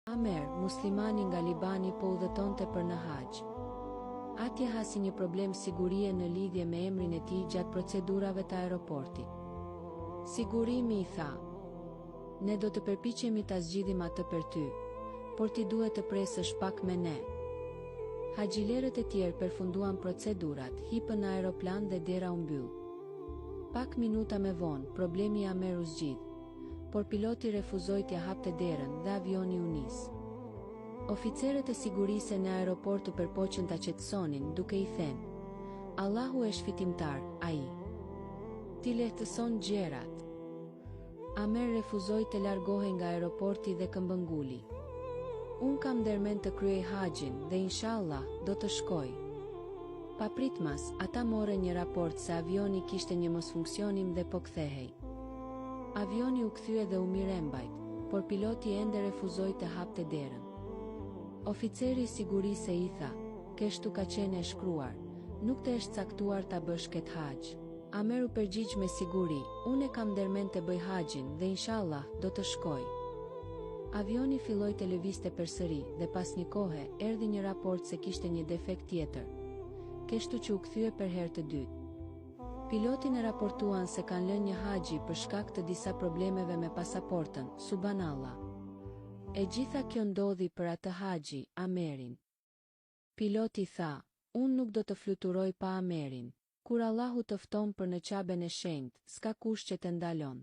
Amer, muslimani nga Libani po udhëtonte për në haxh. Atje hasi një problem sigurie në lidhje me emrin e tij gjatë procedurave të aeroportit. Sigurimi i tha: "Ne do të përpiqemi ta zgjidhim atë për ty, por ti duhet të presësh pak me ne." Haxhilerët e tjerë përfunduan procedurat, hipën në aeroplan dhe dera u mbyll. Pak minuta më vonë, problemi i Amer u zgjidh, por piloti refuzoi t'ia hapte derën dhe avioni u nis. Oficerët e sigurisë në aeroport u përpoqën ta qetësonin duke i thënë: "Allahu është fitimtar, ai ti lehtëson gjërat." Amer refuzoi të largohej nga aeroporti dhe këmbënguli: "Unë kam ndërmend të kryej haxhin dhe inshallah do të shkoj." Pa pritmas, ata morën një raport se avioni kishte një mosfunksionim dhe po kthehej. Avioni u kthye dhe u mirëmbajt, por piloti ende refuzoi të hapte derën. Oficeri i sigurisë i tha: "Kështu ka qenë e shkruar, nuk të është caktuar ta bësh këtë haxh." Amer u përgjigj me siguri: "Unë kam ndërmend të bëj haxhin dhe inshallah do të shkoj." Avioni filloi të lëvizte përsëri dhe pas një kohe erdhi një raport se kishte një defekt tjetër, kështu që u kthye për herë të dytë. Pilotin e raportuan se kanë lënë një haxhi për shkak të disa problemeve me pasaportën, subhanallah. E gjitha kjo ndodhi për atë haxhi, Amerin. Piloti tha: "Unë nuk do të fluturoj pa Amerin. Kur Allahu të fton për në Qaben e shenjtë, s'ka kush që të ndalon."